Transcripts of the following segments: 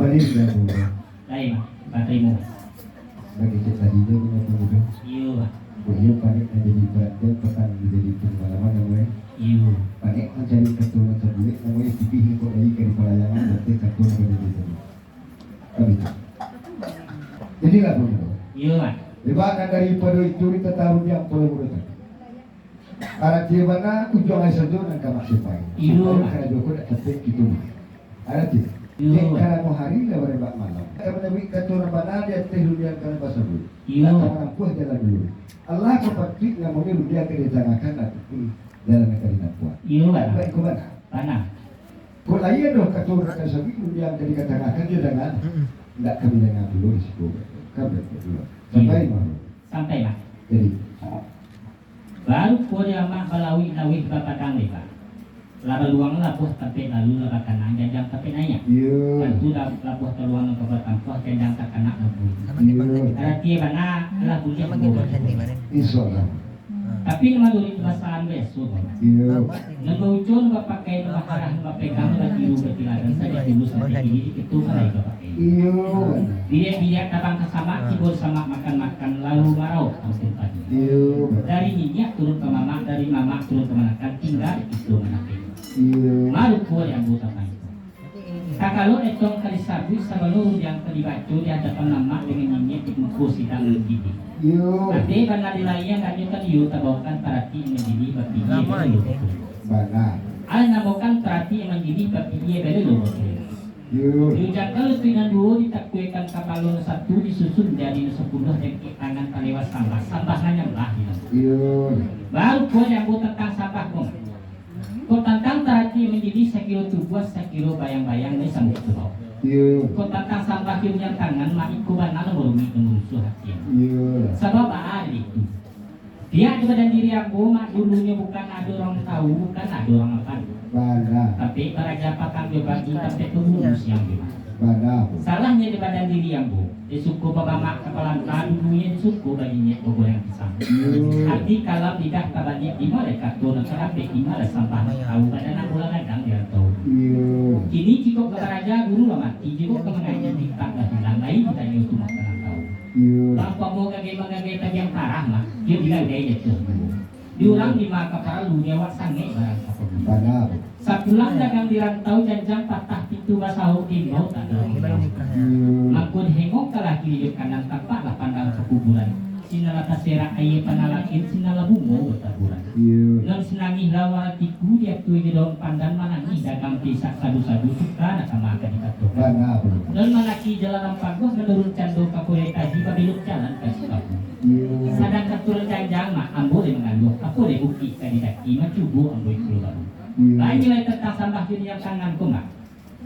balik dah tu. Lain mah, bateraimu. Bagi kita tadi dia punya tu. Iya, Boleh panik menjadi perhatian petang menjadi pengalaman namanya. iya. Panik mencari keturunan terduit namanya dipilih kok dari pelayangan berarti keturunan menjadi terduit. Begitu. Jadi lah begitu. Iya mah. Lebakan daripada itu kita tahu dia boleh berusaha. Arah dia mana ujungnya saja dan kamak sipai. Iya. Karena Joko dah tetap gitu. Arah dia. Iya. Karena mau hari lebar lebar malam. Karena nabi keturunan mana dia terhuluan karena pasal dulu. Iya. Karena nampuh jalan dulu. Allah kepatik namanya dia kedatangakan ataupun dalam negara kuat. Iya mah. Baik ke mana? Tanah. Kau lain doh keturunan tersebut dia kedatangakan dia dengan tidak kebilangan dulu risiko. Kabar dulu. Sampai mana? Sampai mah. Jadi. Baru kuliah mak balawi nawih bapadang ni pak. Laba luang labuh tapi lalu laba kanang jajang tapi nanya. Iya. Tentu labuh teluang ke batang kuah jajang tak kanak labuh. Iya. Ada tia bana lah punya Begitu kan nih mana? Insyaallah. Tapi nama dulu bahasaan besu. Iya. Naga ucun ba pakai nama harah ba pegang ba tiru bertiladan saja dulu sampai ini itu mulai ba pakai. Iya. Dia tabang kesama kibur sama makan lalu marau hampir pagi. Iya. Dari minyak turun ke mama, dari mama turun ke manakan tinggal itu manakan. Iya. Malu kuat yang buta itu. Kakalo etong kali sabu sebelum yang terdibaca di hadapan nama dengan minyak dikukus sidang gigi. Iya. Nanti karena nilainya nggak nyukan yu tabawakan terati menjadi bapi dia. Mana? Al nabawakan terati menjadi bapi dia belu. Iya. Diucap kalau dengan dua ditakuikan kapalun satu disusun jadi 10 dan tangan kalewas sampah sampahnya nyembah. Iya. Baru kuat yang buat tentang sampah pun. Kau tentang terati menjadi sekilo tubuh sekilo bayang-bayang dari sambut tubuh. Iya. Kau tentang sampah yang tangan makiku banan merumi menusuh hati. Iya. Sebab ada itu. Dia di badan diri aku mak dulunya bukan ada orang tahu, bukan ada orang apa. Mana? Tapi para japatan berbagi sampai ke bulu siang juga. Mana? Salahnya di badan diri yang bu, di suku bapak kepala dulunya di suku baginya goreng pisang. Arti kalau tidak kabadi di mereka tuh terapi di mana sampah tahu badan aku lah kadang dia tahu. Iya. Kini jika ke raja guru lah mati, jika ke mengaji di tangga hilang lain kita itu makanan tahu. Iya. Bapa mau gagai tadi yang parah mah, dia bilang dia itu. Diulang di maka para lu dia wasange barang apa. Mana? Sapulang dagang dirantau janjang patah pintu basahuk di bawah tak ada. Makun hengok kalah kiri kanan tampak lah pandang kekuburan. Sinala tasera aye panalakin sinala bungo bertaburan. Iya. Nang senangih lawa tiku dia tuh di daun pandan manangi dagang pisak sadu-sadu suka nak sama akan dikatukan. Mana? Dan manaki jalan pagoh menurun candu kapure kaji babiluk jalan kasih kamu. Iya. Sadang katurun janjang mak ambo le mengaluh kapure uki kadidaki macubu ambo keluar. Lain nilai tentang sampah yang tangan ku mak.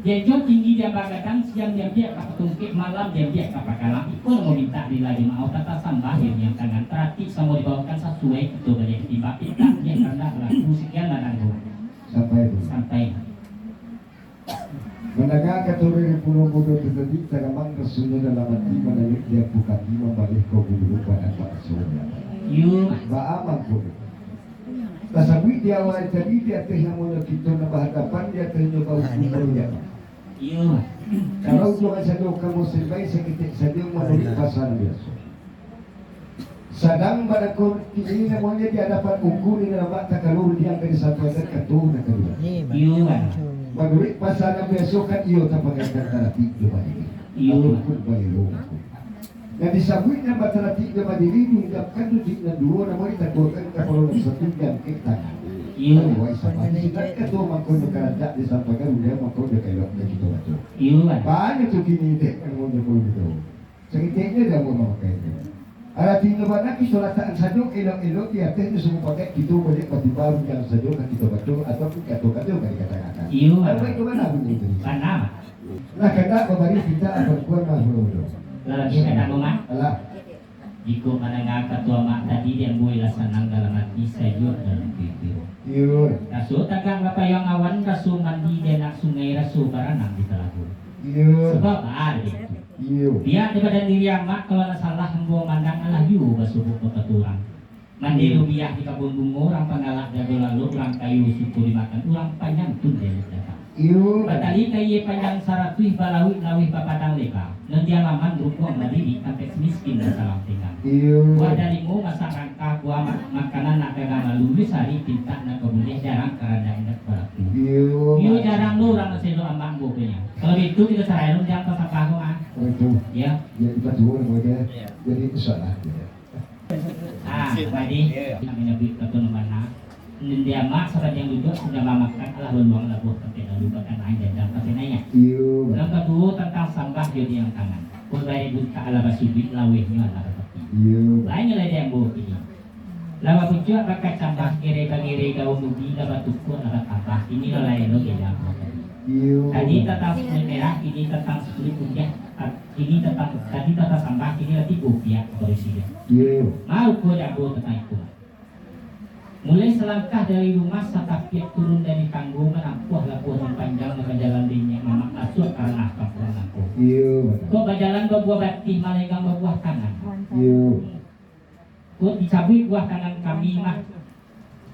Dia jauh tinggi dia bagakan siang dia biak kapal tungkik malam dia biak kapal kalang ikut mau minta di lagi mau tata sampah yang tangan terati sama dibawakan sesuai itu banyak tiba kita dia karena laku sekian dan Sampai itu. sampai Mendengar keturunan pulau bodoh terjadi terkembang kesunya dalam hati menangis dia bukan lima balik kau bulu pada Pak Surya. you Baaman pun. Tasawuf dia awal tadi dia teh yang mau kita nambah hadapan dia teh nyoba hukum dia. you Kalau jangan satu kamu sebaik seketik saja melalui pasal biasa. Sedang pada ini namanya di hadapan ukur ini nama tak kalau dia akan disampaikan ketua kedua. you Menurut pasal biasa kan iyo tak pakai kata tiga balik. Iyo. Pun balik rumah. Dan disambut nama terhati dia berdiri diungkapkan tu jika dua nama kita takutkan kalau satu jam kita. you Jika ketua makon kerajaan disampaikan dia makon dia kayak kita baca. you Banyak tu kini dek kan mau jemput itu. Sekitarnya dia mau memakai itu. Ada tinggal banyak isolatan saja elok-elok di atas itu semua pakai gitu boleh pasti baru yang saja kan kita baca ataupun kata-kata kan dikatakan. you Apa itu mana begitu? mana Nah kata kembali kita berkuat mahal. lagi ada rumah Alah. jika mendengar ketua mak tadi yang boleh senang dalam hati sejuk dalam pikiran. Iya. Rasul tagang bapak yang awan rasul mandi dan nak sungai rasul baranang di telahur. Iya. Sebab ada itu. Iya. Dia di badan diri yang mak kalau nak salah membuang mandang alah yu basuh kota turang. Mandi rupiah di kabun bungo orang pangalak jago lalu orang kayu suku dimakan orang panjang tun dia datang. Iyo. Patali kaya panjang saratuih balawih lawih papadang leka. Nandiyan laman rupong nadiri sampai miskin na salang tinggal. Iyo. Buah dari mo masak rangka buah makanan nak dagang lalu hari pinta nak kemudian jarang karena ingat beraku. Iyo. Iyo jarang lu orang selo ambang bukunya. Kalau itu kita sarai lu jangan pasang pahu ah. Itu. Ya. Ya kita jual boleh. Jadi itu salah. Ah, tadi kami nabi kata mana? Dia mak sahabat yang duduk sudah memakan Allah beruang labuh sampai lalu bahkan lain dan tapi nanya. Iyo. Yang kedua tentang sampah jadi yang kanan. Kulai buta ala basubit lawehnya ala seperti. Iyo. Lainnya lagi yang buruk ini. Lawa pucuk pakai sampah kiri daun ubi lawa tuku lawa sampah ini lain lo yang Iyo. tadi tentang kulit merah ini tentang kulit putih ini tentang tadi tentang sampah ini lagi bukia polisi. Iyo. Mau kau jago tentang itu. Mulai selangkah dari rumah satapiak turun dari tanggungan ampuh lapuan panjang berjalan dinya mamak asur karena kapuan aku. Iyo. Kau berjalan berbuah bati malaikat berbuah kanan. Iyo. Kau dicabut buah kanan kami mah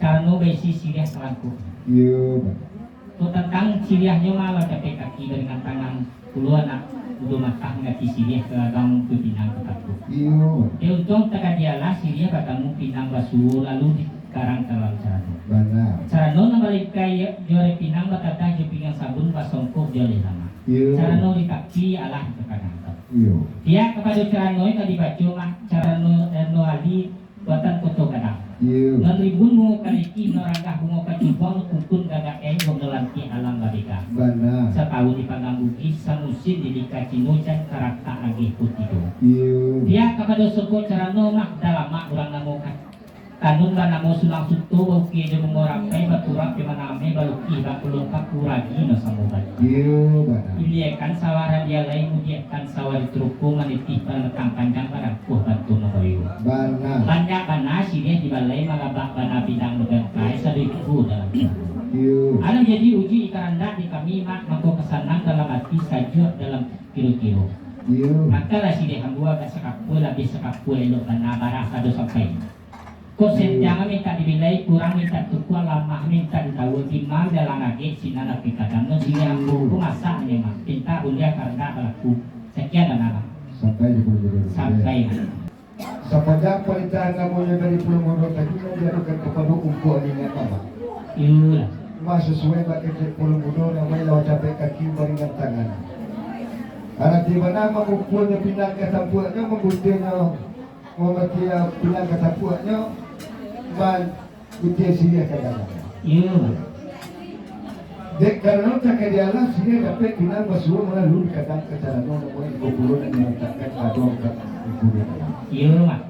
karena besi siriah selangku. Iyo. Kau tentang siriahnya malah capek kaki dengan tangan puluhan nak udah matah ngati siriah ke agam ke pinang ketakku. Iyo. Untung tak dialah siriah katamu pinang basuh lalu karang terlalu carano. Benar. Carano na balik kay jore pinang batatang jepingang sabun pasongkok jole sama. Iyo. Carano di kaki alah ke kanan. Iyo. Dia kepada carano yang tadi baca mah carano no ali buatan foto kadang. Iyo. Nan ribun mo kaliki norangkah mo kacubang kumpun gagak wong dalanti alam babika. Benar. Setahun di Panggambuki samusin di Dikacino dan karakta agih putido. Iyo. Dia kepada suku carano mak dalam mak orang namokan. Kanun ba namo sulang suto bau kie de mengorapai baturak di mana ame baluki ba ulung kakuragi na samubat. Iyo. Benar. Iliakan sawara dia lain mudiakan sawari truko maniti panekang panjang barang puh bantu na bayu. Benar. Banyak bana sini di balai magabak bana bidang megantai sadiku dalam jalan. Iyo. Alam jadi uji ikaranda di kami mak mako kesanang dalam hati sajuk dalam kilo-kilo. Iyo. Maka lah sini hambua ka sakapu labis sakapu elok bana barang kado sampai. Kok jangan minta dibilai kurang minta tuku lama minta ditahu timang dalam lagi sinan api kadang no sini ambu masak nih mak minta ulia karena pelaku sekian dan apa Sampai di Pulau sampai Sepanjang perintahan kamu dari Pulau Modo tadi menjadikan kepada umpuan ini apa? iya Mas sesuai pakai Pulau Modo namanya lewat capek kaki beringat tangan. Karena di mana mengumpulnya pinang ke tampuaknya menggutinya memetia pinang ke tampuaknya man gutia siria kadang-kadang. iya Dek karena tak kaya lah siria dapat pinang basuh melalui kadang ke cara no namanya kumpulun yang diletakkan kado ke kumpulun. iya mak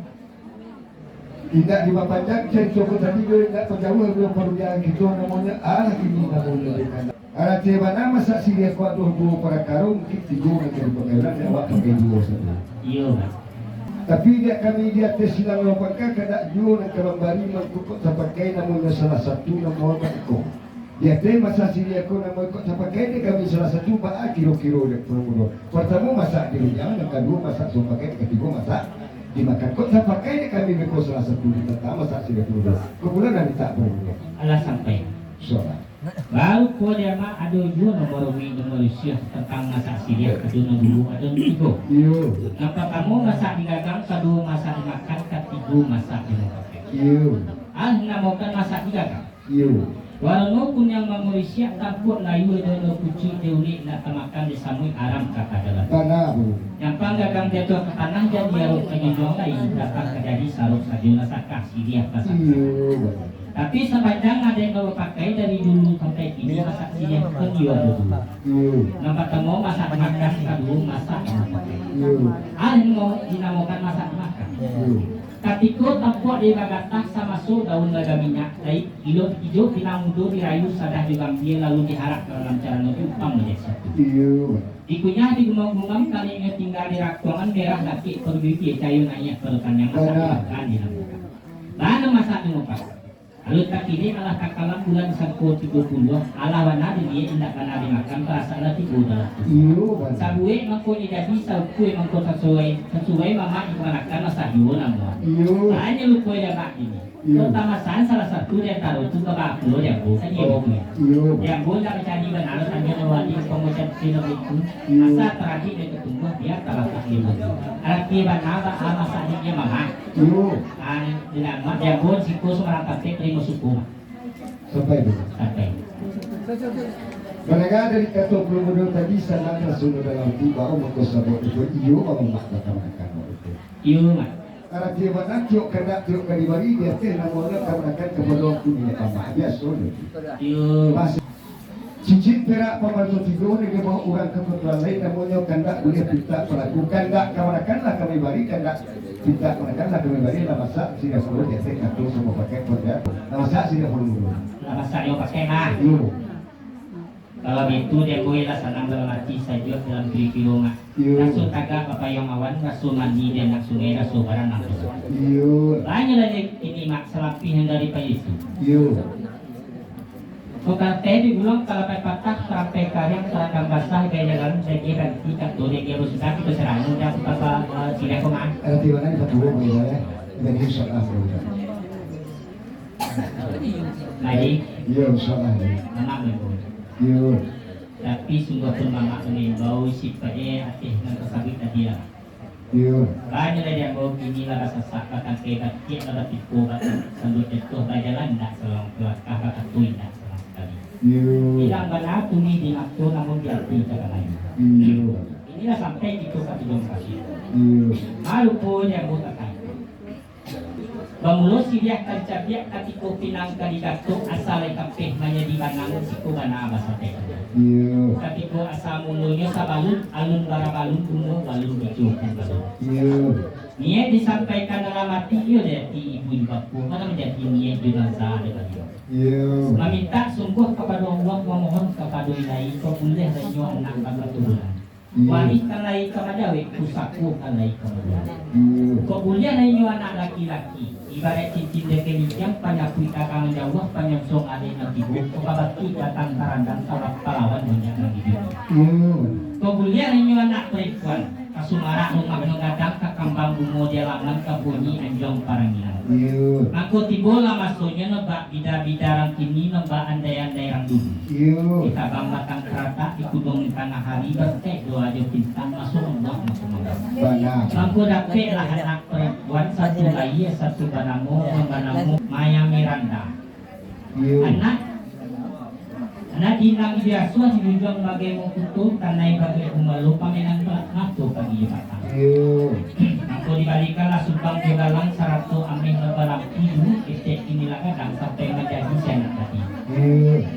Tidak di panjang saya cukup tadi dia tidak terjauh belum perjalanan gitu namanya ini namanya. Ada tiba nama sak siria kuat dua para karung kita juga dari pengairan yang awak pakai dua saja. iya mak Tapi kami dia tes silang lopaka kada jual kalau bari mengkukut sapakai namanya salah satu nama ko. Dia teh masa siria ko nama ko sapakai dia kami salah satu ba kilo-kilo dek puluh. Pertama masak di rumah, yang kedua masak sapakai, ketiga masak dimakan. Kok sapakai dia kami beko salah satu di pertama masak siria puluh. Kemudian nanti tak perlu. alah sampai Soalnya. baru ko dia mak ada juga nomor syah tentang masak siria kedua dulu ada tiga. Iyo. Apa kamu masak di gagang, kedua masak dimakan, ketiga masak dimakan. Iyo. Namakan masak di gagang. Iyo. Walaupun yang Malaysia takut layu dan kucing diulik nak makan di samui aram kata dalam. Tanah bu. Yang panggagang jatuh ke tanah dan diaruk penyumbang lain dapat terjadi saruk saja nasakah dia pasang. Iyo. Tapi sepanjang ada yang kau pakai dari dulu sampai kini masak siang pun juga dulu. Iyo. Nampak temu masak makan kedua masak makan. Iyo. Mau dinamakan masak makan. Iyo. Ketika tampuk di bagatah sama so daun laga minyak baik kilo hijau pinang mudo dirayu sadah digambil lalu diharap ke dalam cara nuju upang menjadi satu. Iyo. Dikunyah di gumam-gumam kali ingat tinggal di rakuangan merah daki pergi cayu nanya perutan yang masak makan dinamakan. Bahan masak dinamakan. Lalu tak kini alah kakalang bulan 10:30 ala wana dia indak kana dimakan perasa lah 3 dalam. Iyo ba? Sa buwe mangko ni jadi sa kuwe mangko sesuai mama ikanakan masa hiyo namo. Iyo. Hanya lupa ya Pak ini. Pertama salah satu dia taruh itu ke baklo ya Bu. Kan iya Bu. Iyo. Yang Bu tak cari benar hanya nawadi pengucap sino itu. Asa terakhir dia ketemu dia telah tak hiyo. Alat dia benar ama saatnya mama. Iyo. Dinama dia Bu siku sumarang tek lima suku. Sampai ba? Sampai. Malaga dari kato promodo tadi sanang rasul dalam tiba o magkasabot ito iyo ang makakamakan mo ito. Iyo Mak. Karena dia mana tiok kena tiok kadibari dia teh namanya kamakan kepada dunia tambah dia solo. Iyo. Masih cincin perak pembantu tidur ni dia bawa orang kebetulan lain namanya kandak boleh kita pelaku kandak kamakanlah kami bari kandak kita kamakanlah kami bari lah masak sehingga solo dia teh kato semua pakai pada masak sehingga dulu. Nama saya pakai mah. Iyo. Kalau itu dia boleh lah senang berlatih saja dalam diri kilo mak. Iyo. Rasul tagak apa yang awan, rasul mandi dan nak sungai, rasul barang nak rasul. Iyo. Banyak lagi ini mak selapihan dari Yesus. Iyo. Kau kata di bulan kalau patah sampai karyang seragam basah gaya jalan saya kira tidak boleh dia harus sudah kita serang dan apa tidak kemana. Ada di mana di Papua ya? Dan insyaallah. Jadi Iya insyaallah. anak memang. Iya. Tapi sungguh pun mama ini bau si pade hati dan kesabit tadi lah. Iya. Banyak lagi yang bau kini lah rasa sakit dan kebat cek lah tipu sambil itu berjalan tak selang kelakar kata tuin tak selang sekali. Iya. Tidak benar tuni di waktu namun diarti cara lain. Iya. Inilah sampai itu kata dong kasih. Iya. Malu pun yang buta kan. Bamulo siriak kacabiak katiko pinang kaligato asal kapeh manya di banang siku bana abasa teh. Iya. Katiko asa mulunyo sa balun alun bara balun kuno balun bicu kan balun. Iya. Niat disampaikan dalam hati iyo dari ibu bapu mana menjadi niat jenazah dengan dia. Iya. Meminta sungguh kepada Allah memohon kepada Ilahi kau boleh renyo anak keturunan. Wanita lain kepada pusaku kalai kepada. Kau boleh renyo anak laki-laki. Ibarat cincin dekelinjang panyakui kakang jauh panyangsong alih nabibu kebabati datang tarandang salah palawan banyak lagi dia. Kau boleh renyo anak perempuan. Kasumara rumah mengadang kakambang bungo dia laman kabunyi anjong paranginan. Aku timbul lah maksudnya nebak bida-bida kini nebak andai-andai rang dulu. Kita bang batang kerata di kudung tanah hari bertek doa jo bintang masuk Allah masuk Allah. Aku dapet lah anak perempuan satu bayi satu banamu Maya Miranda. Anak dinang biasa dijunjung bagai mukutu tanai bagai umalu pamenang ngatu pagi batang. Aku dibalikanlah subang jogalang saratu amin lebaran ibu estek inilah kadang sampai menjadi siang tadi.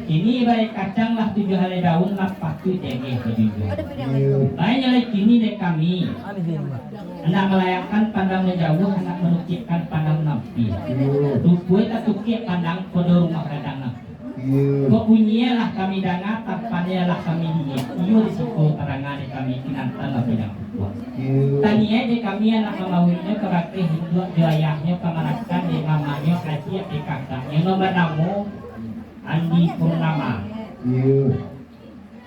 Ini baik kacang lah 7 hari daun lah patu tege berjujur. Banyak lagi kini dek kami. Anak melayangkan pandang menjauh, anak menukikkan pandang nampi. Tupui tak tukik pandang pada rumah kadang nampi. Kok bunyilah kami dangat, tapanyalah kami niat. Iyo risiko terangan kami kinantan lah bidang kuat. Tania de kami anak memawinnya kerakti hidup di ayahnya pemanakan di mamanya kajian di kakaknya nomor namu Andi Purnama.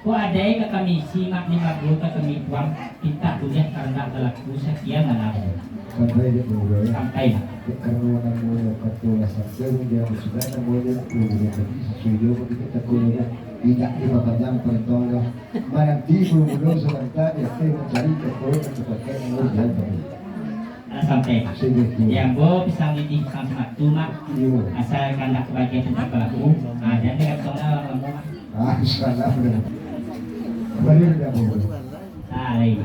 Kok ada ke kami simak 50 ke kami tuang kita punya karena berlaku sekian menaruh. Sampai dia mulai. Sampai nak. Karena orang mulai kata sampai dia sudah mulai mulai tadi sesuai kita takutnya tidak dipandang pertolongan. Barang timbul belum sebentar dia mencari kekuatan sebagai yang berjalan. Sampai yang bo pisang ini pisang satu mak asal kandak kebagian tentang pelaku ada dekat soalnya lama salah benar kembali tidak boleh lain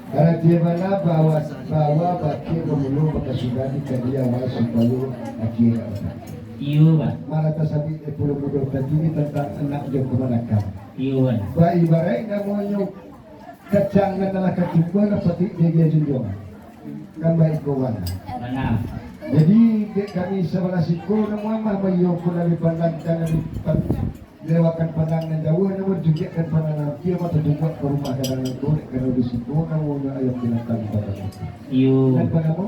karena dia mana bawa baki memulung bekas sudah di dia masuk baru akhir iyo bah malah tersabi pulau muda tadi tentang anak jauh kemanakan iyo bah ibarat namanya kacang adalah kecukupan seperti dia junjung kan baik kawan. Benar. Jadi kami sebelah siku nama mayo pun lebih pandang jangan lewakan pandangan jauh namun juga kan pandangan dia mata juga ke rumah kadang itu kalau di situ kamu ayam binatang pada Iyo. Dan padamu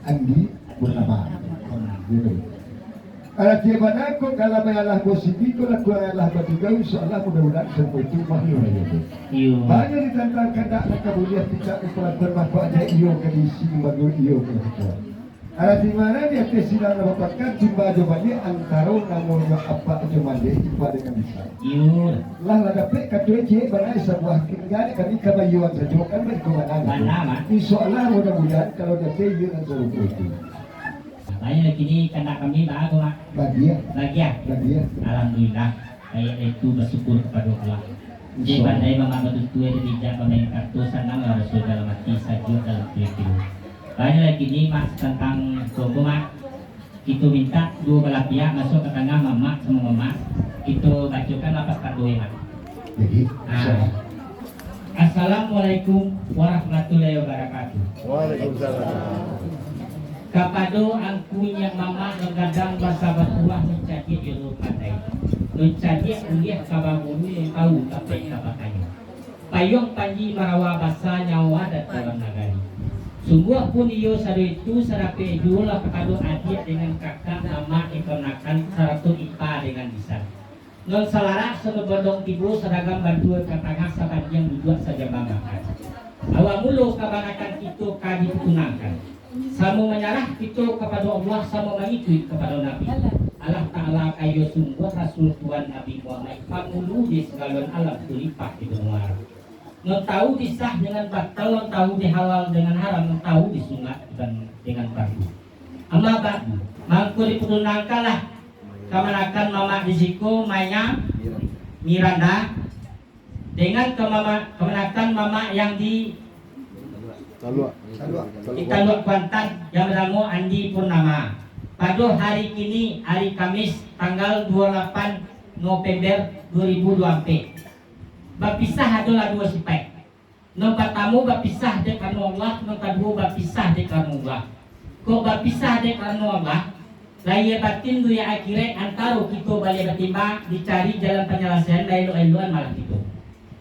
Andi Purnama. Gitu. Alat dia mana ko kalau mayalah positivo lah kurang lah batigaw insyaallah mudah-mudahan semua itu mahir aja tu. Iyo. Banyak ditantang kada nak kemudian tidak ukuran bermakna ada iyo kedisi bagi iyo kedisi. Alat di mana dia tersidang dapatkan timba jomani antara namanya apa jomani timba dengan bisa. Iyo. Lah dapat katue je bana sebuah kinggan kami kabayuan saja kan berkemana. Mana? Insyaallah mudah-mudahan kalau dia iyo dan seluruh itu. Makanya kini karena kami bahagia mak. Bahagia. Bahagia. Bahagia. Alhamdulillah. Saya itu bersyukur kepada Allah. Jadi pandai mama betul tua dan bijak pemain kartu senang Rasul dalam hati sajuk dalam video. Banyak lagi ni mas tentang toko mak. Itu minta dua belah pihak masuk ke tengah mama sama mama. Itu bacakan lapas kado mak. Jadi. Assalamualaikum warahmatullahi wabarakatuh. Waalaikumsalam. Kapado ang kunya mama nagdang basabat buah mencari jero pandai. Mencari kuliah kabagulu yang tahu tapi kabakayo. Payung panji marawa basa nyawa dan dalam nagari. Sungguh pun iyo sadu itu sarape jualah kapado adik dengan kakak mama ikonakan saratu ipa dengan bisa. Non salara sebodong tibu seragam bantuan ke tengah sabanjang duduk saja banggakan. Awak mulu kabanakan itu kadi tunangkan. Sama menyerah itu kepada Allah, sama mengikuti kepada Nabi. Allah Ta'ala kayu sungguh Rasul Tuhan Nabi Muhammad pamulu di segala alam tulipak di luar. Tahu disah dengan batal, tahu dihalal dengan haram, tahu disunat dan dengan fardu. Amma ba'du, mangku diperunangkanlah kemanakan mama disiko Maya Miranda dengan kemanakan mama yang di Italuk Kuantan yang bernama Andi Purnama. Pada hari kini, hari Kamis, tanggal 28 November 2024. Berpisah adalah dua sifat. Yang pertama berpisah de karena Allah, yang kedua berpisah de karena Allah. Kau berpisah de karena Allah, raya batin dunia akhirat antara kita balik bertimbang dicari jalan penyelesaian lain-lainan malah itu.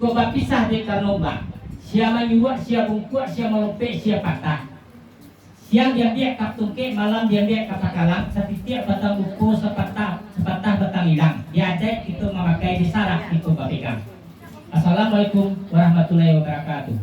Kau berpisah de karena Allah. Siapa menyuap, siapa bungkuk, siapa melompek, siapa patah. Siang dia kaptungke, malam dia kapakalang. Setiap batang buku sepatah batang hilang. Diajak itu memakai disarah itu bapegang. Assalamualaikum warahmatullahi wabarakatuh.